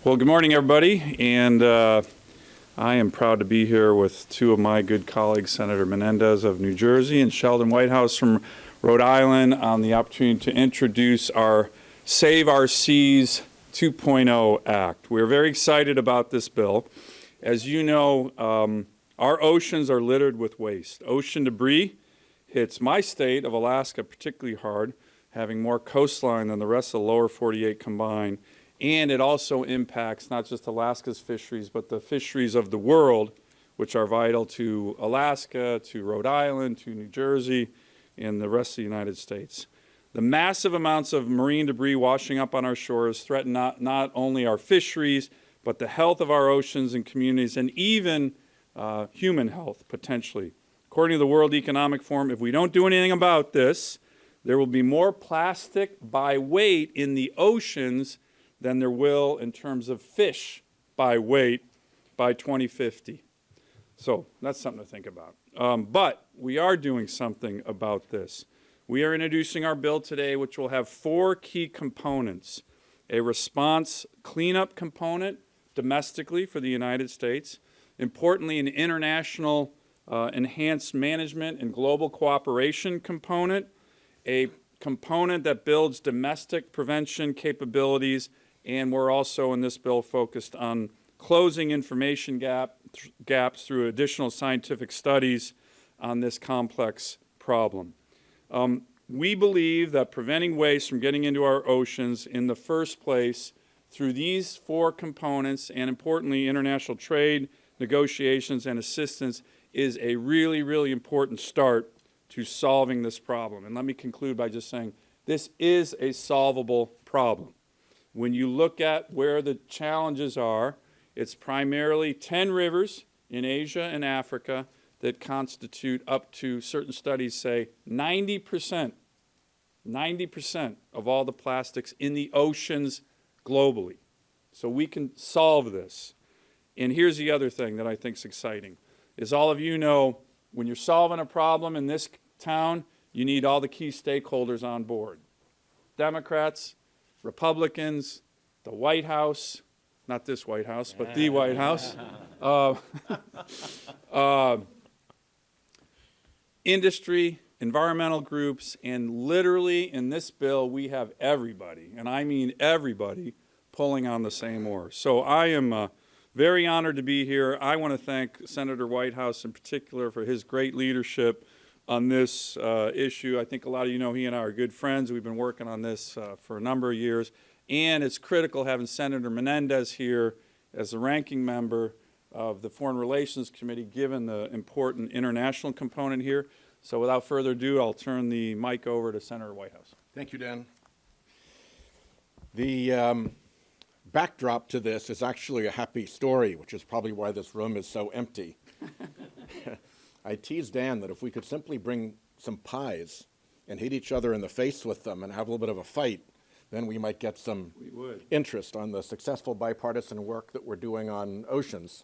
Well, good morning, everybody, and I am proud to be here with two of my good colleagues, Senator Menendez of New Jersey and Sheldon Whitehouse from Rhode Island, on the opportunity to introduce our Save Our Seas 2.0 Act. We're very excited about this bill. As you know, our oceans are littered with waste. Ocean debris hits my state of Alaska particularly hard, having more coastline than the rest of the lower 48 combined. And it also impacts not just Alaska's fisheries, but the fisheries of the world, which are vital to Alaska, to Rhode Island, to New Jersey, and the rest of the United States. The massive amounts of marine debris washing up on our shores threaten not only our fisheries, but the health of our oceans and communities, and even human health, potentially. According to the World Economic Forum, if we don't do anything about this, there will be more plastic by weight in the oceans than there will in terms of fish by weight by 2050. So that's something to think about. But we are doing something about this. We are introducing our bill today, which will have four key components: a response cleanup component domestically for the United States, importantly an international enhanced management and global cooperation component, a component that builds domestic prevention capabilities, and we're also in this bill focused on closing information gaps through additional scientific studies on this complex problem. We believe that preventing waste from getting into our oceans in the first place through these four components, and importantly international trade, negotiations, and assistance, is a really, really important start to solving this problem. And let me conclude by just saying this is a solvable problem. When you look at where the challenges are, it's primarily 10 rivers in Asia and Africa that constitute up to, certain studies say, 90% of all the plastics in the oceans globally. So we can solve this. And here's the other thing that I think is exciting, is all of you know, when you're solving a problem in this town, you need all the key stakeholders on board. Democrats, Republicans, the White House, not this White House, but the White House, industry, environmental groups, and literally in this bill we have everybody, and I mean everybody, pulling on the same oar. So I am very honored to be here. I want to thank Senator Whitehouse in particular for his great leadership on this issue. I think a lot of you know he and I are good friends. We've been working on this for a number of years. And it's critical having Senator Menendez here as the ranking member of the Foreign Relations Committee, given the important international component here. So without further ado, I'll turn the mic over to Senator Whitehouse. Thank you, Dan. The backdrop to this is actually a happy story, which is probably why this room is so empty. I teased Dan that if we could simply bring some pies and hit each other in the face with them and have a little bit of a fight, then we might get some interest on the successful bipartisan work that we're doing on oceans.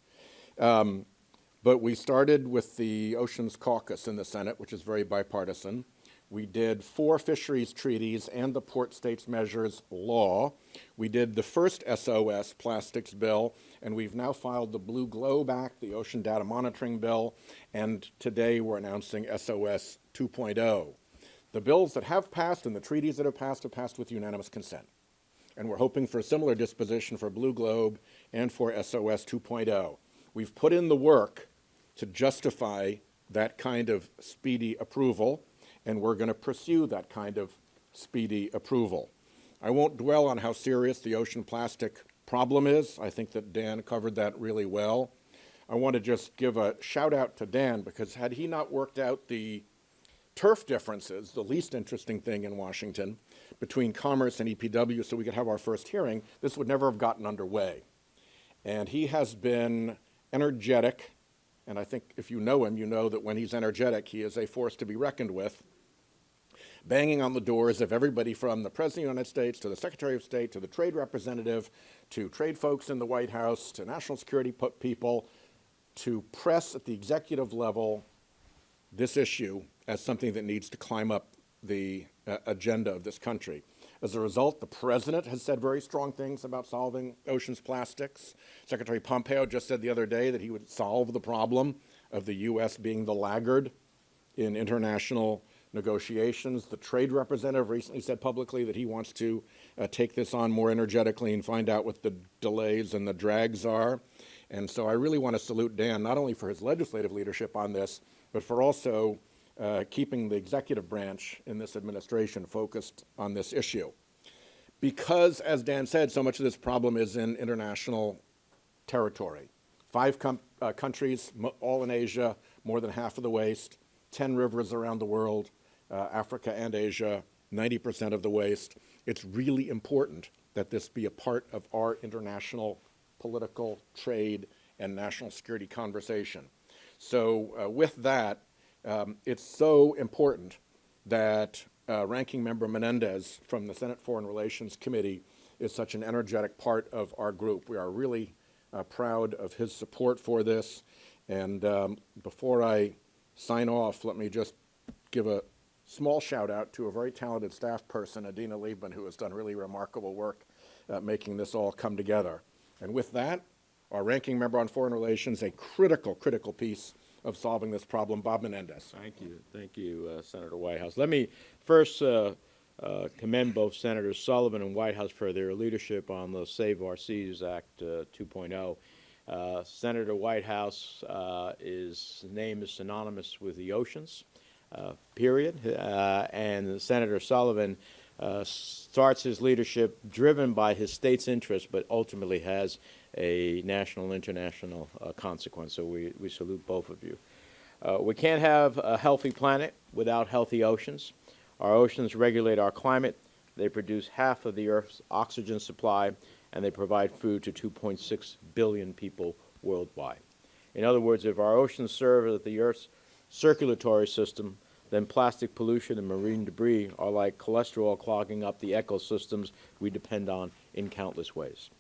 But we started with the Oceans Caucus in the Senate, which is very bipartisan. We did 4 fisheries treaties and the Port States Measures law. We did the first SOS plastics bill, and we've now filed the Blue Globe Act, the Ocean Data Monitoring Bill, and today we're announcing SOS 2.0. The bills that have passed and the treaties that have passed with unanimous consent. And we're hoping for a similar disposition for Blue Globe and for SOS 2.0. We've put in the work to justify that kind of speedy approval, and we're going to pursue that kind of speedy approval. I won't dwell on how serious the ocean plastic problem is. I think that Dan covered that really well. I want to just give a shout out to Dan, because had he not worked out the turf differences, the least interesting thing in Washington, between Commerce and EPW so we could have our first hearing, this would never have gotten underway. And he has been energetic, and I think if you know him, you know that when he's energetic, he is a force to be reckoned with, banging on the doors of everybody from the President of the United States to the Secretary of State to the trade representative to trade folks in the White House to national security people to press at the executive level this issue as something that needs to climb up the agenda of this country. As a result, the president has said very strong things about solving oceans plastics. Secretary Pompeo just said the other day that he would solve the problem of the U.S. being the laggard in international negotiations. The trade representative recently said publicly that he wants to take this on more energetically and find out what the delays and the drags are. And so I really want to salute Dan, not only for his legislative leadership on this, but for also keeping the executive branch in this administration focused on this issue. Because, as Dan said, so much of this problem is in international territory. 5 countries, all in Asia, more than half of the waste, 10 rivers around the world, Africa and Asia, 90% of the waste. It's really important that this be a part of our international political, trade, and national security conversation. So with that, it's so important that Ranking Member Menendez from the Senate Foreign Relations Committee is such an energetic part of our group. We are really proud of his support for this. And before I sign off, let me just give a small shout out to a very talented staff person, Adina Liebman, who has done really remarkable work making this all come together. And with that, our Ranking Member on Foreign Relations, a critical piece of solving this problem, Bob Menendez. Thank you, Senator Whitehouse. Let me first commend both Senators Sullivan and Whitehouse for their leadership on the Save Our Seas Act 2.0. Senator Whitehouse, his name is synonymous with the oceans, period, and Senator Sullivan starts his leadership driven by his state's interests, but ultimately has a national, international consequence. So we salute both of you. We can't have a healthy planet without healthy oceans. Our oceans regulate our climate. They produce half of the Earth's oxygen supply, and they provide food to 2.6 billion people worldwide. In other words, if our oceans serve as the Earth's circulatory system, then plastic pollution and marine debris are like cholesterol clogging up the ecosystems we depend on in countless ways.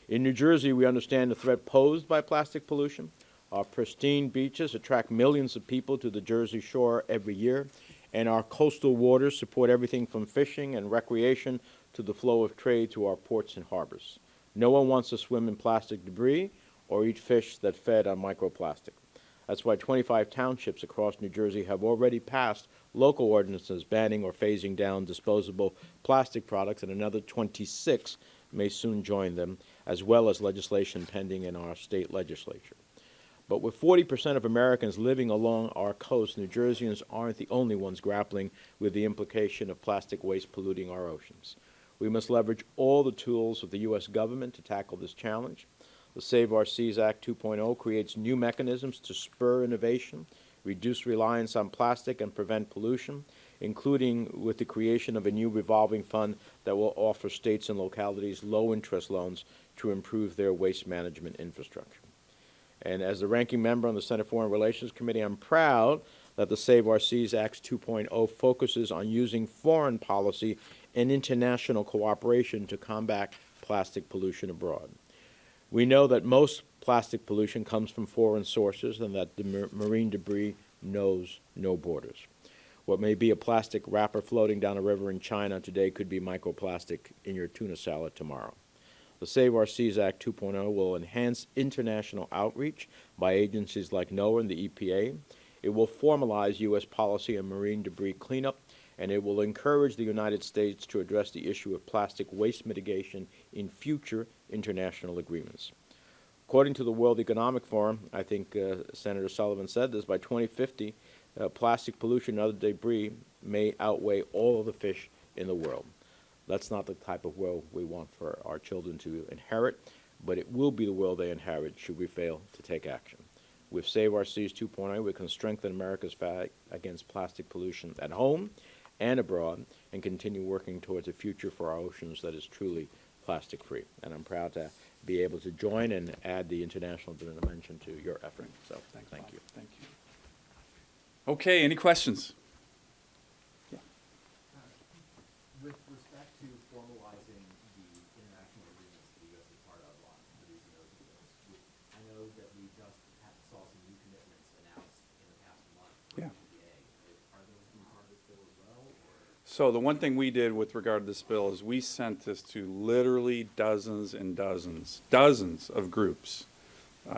In New Jersey, we understand the threat posed by plastic pollution. Our pristine beaches attract millions of people to the Jersey Shore every year, and our coastal waters support everything from fishing and recreation to the flow of trade to our ports and harbors. No one wants to swim in plastic debris or eat fish that fed on microplastic. That's why 25 townships across New Jersey have already passed local ordinances banning or phasing down disposable plastic products, and another 26 may soon join them, as well as legislation pending in our state legislature. But with 40% of Americans living along our coast, New Jerseyans aren't the only ones grappling with the implication of plastic waste polluting our oceans. We must leverage all the tools of the U.S. government to tackle this challenge. The Save Our Seas Act 2.0 creates new mechanisms to spur innovation, reduce reliance on plastic, and prevent pollution, including with the creation of a new revolving fund that will offer states and localities low-interest loans to improve their waste management infrastructure. And as the ranking member on the Senate Foreign Relations Committee, I'm proud that the Save Our Seas Act 2.0 focuses on using foreign policy and international cooperation to combat plastic pollution abroad. We know that most plastic pollution comes from foreign sources and that the marine debris knows no borders. What may be a plastic wrapper floating down a river in China today could be microplastic in your tuna salad tomorrow. The Save Our Seas Act 2.0 will enhance international outreach by agencies like NOAA and the EPA. It will formalize U.S. policy on marine debris cleanup, and it will encourage the United States to address the issue of plastic waste mitigation in future international agreements. According to the World Economic Forum, I think Senator Sullivan said this, by 2050, plastic pollution and other debris may outweigh all of the fish in the world. That's not the type of world we want for our children to inherit, but it will be the world they inherit should we fail to take action. With Save Our Seas 2.0, we can strengthen America's fight against plastic pollution at home and abroad, and continue working towards a future for our oceans that is truly plastic-free. And I'm proud to be able to join and add the international dimension to your effort. So thank you. Thank you. Okay, any questions? Yeah. With respect to formalizing the international agreements that the U.S. is part of on reducing ocean waste, I know that we just saw some new commitments announced in the past month from Yeah. the EPA. Are those going to be part of this bill as well? Or? So the one thing we did with regard to this bill is we sent this to literally dozens and dozens of groups,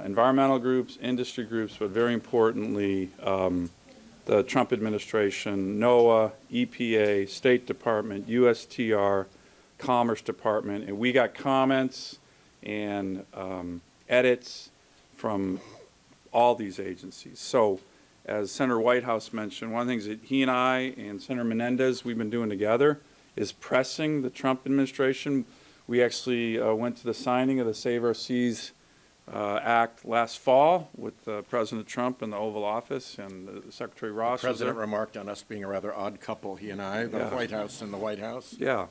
environmental groups, industry groups, but very importantly, the Trump administration, NOAA, EPA, State Department, USTR, Commerce Department, and we got comments and edits from all these agencies. So as Senator Whitehouse mentioned, one of the things that he and I and Senator Menendez, we've been doing together is pressing the Trump administration. We actually went to the signing of the Save Our Seas Act last fall with President Trump in the Oval Office, and Secretary Ross The president was there. remarked on us being a rather odd couple, he and I, the Yeah. White House and the White House. Yeah.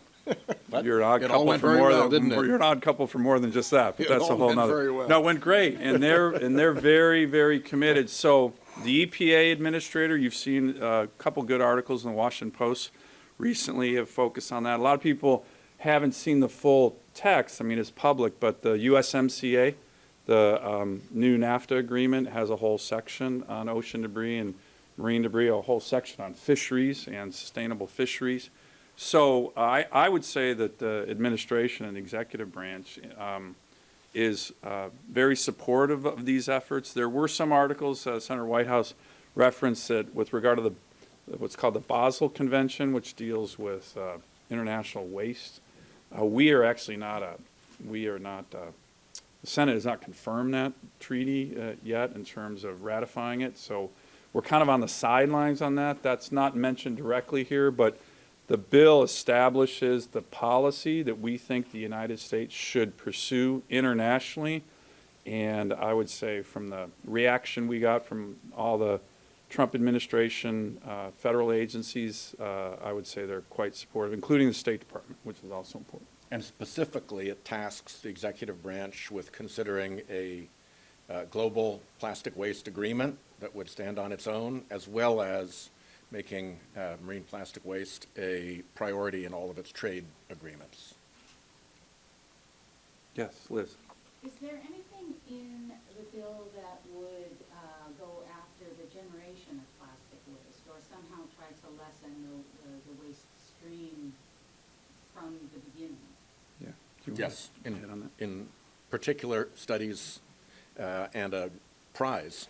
But You're an odd it couple all went for very more well, than didn't it? you're an odd couple for more than just that. But It that's a all whole went nother. very well. No, it went great, and they're very, very committed. So the EPA administrator, you've seen a couple good articles in the Washington Post recently have focused on that. A lot of people haven't seen the full text. I mean, it's public, but the USMCA, the new NAFTA agreement, has a whole section on ocean debris and marine debris, a whole section on fisheries and sustainable fisheries. So I would say that the administration and the executive branch is very supportive of these efforts. There were some articles, Senator Whitehouse referenced that with regard to what's called the Basel Convention, which deals with international waste. We are actually not the Senate has not confirmed that treaty yet in terms of ratifying it. So we're kind of on the sidelines on that. That's not mentioned directly here, but the bill establishes the policy that we think the United States should pursue internationally. And I would say from the reaction we got from all the Trump administration, federal agencies, I would say they're quite supportive, including the State Department, which is also important. And specifically, it tasks the executive branch with considering a global plastic waste agreement that would stand on its own, as well as making marine plastic waste a priority in all of its trade agreements. Yes, Liz. Is there anything in the bill that would go after the generation of plastic waste, or somehow try to lessen the waste stream from the beginning? Yeah. Do you Yes, want to hit on that? in particular, studies and a prize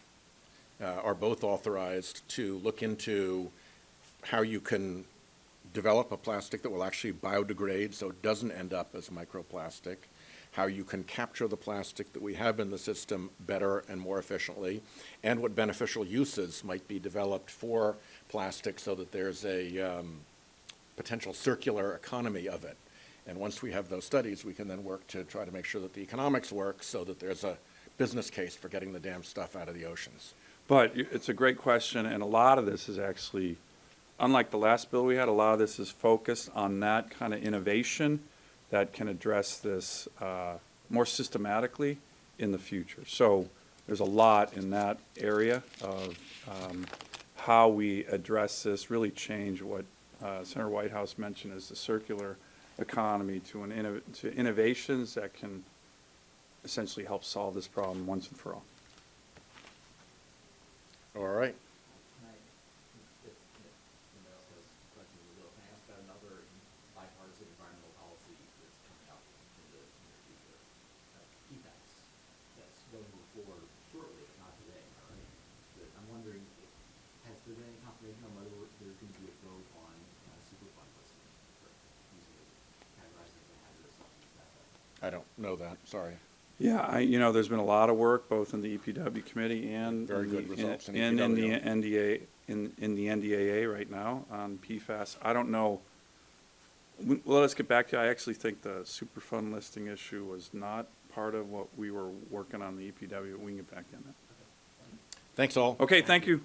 are both authorized to look into how you can develop a plastic that will actually biodegrade so it doesn't end up as microplastic, how you can capture the plastic that we have in the system better and more efficiently, and what beneficial uses might be developed for plastic so that there's a potential circular economy of it. And once we have those studies, we can then work to try to make sure that the economics work so that there's a business case for getting the damn stuff out of the oceans. But it's a great question, and a lot of this is actually, unlike the last bill we had, a lot of this is focused on that kind of innovation that can address this more systematically in the future. So there's a lot in that area of how we address this, really change what Senator Whitehouse mentioned as the circular economy to innovations that can essentially help solve this problem once and for all. All right. Can I, if anybody else has questions of the bill, can I ask about another bipartisan environmental policy that's coming up in the near future? PFAS, that's going to move forward shortly, if not today, am I right? But I'm wondering, has there been any confirmation on whether there's going to be a vote on Superfund listing for using it, categorizing it as a hazardous substance asset? I don't know that, sorry. Yeah, there's been a lot of work both in the EPW committee and Very good results in and in the EPW. NDA in the NDAA right now on PFAS. I don't know. Well, let's get back to. I actually think the Superfund listing issue was not part of what we were working on the EPW. We can get back in that. Thanks all. Okay, thank you.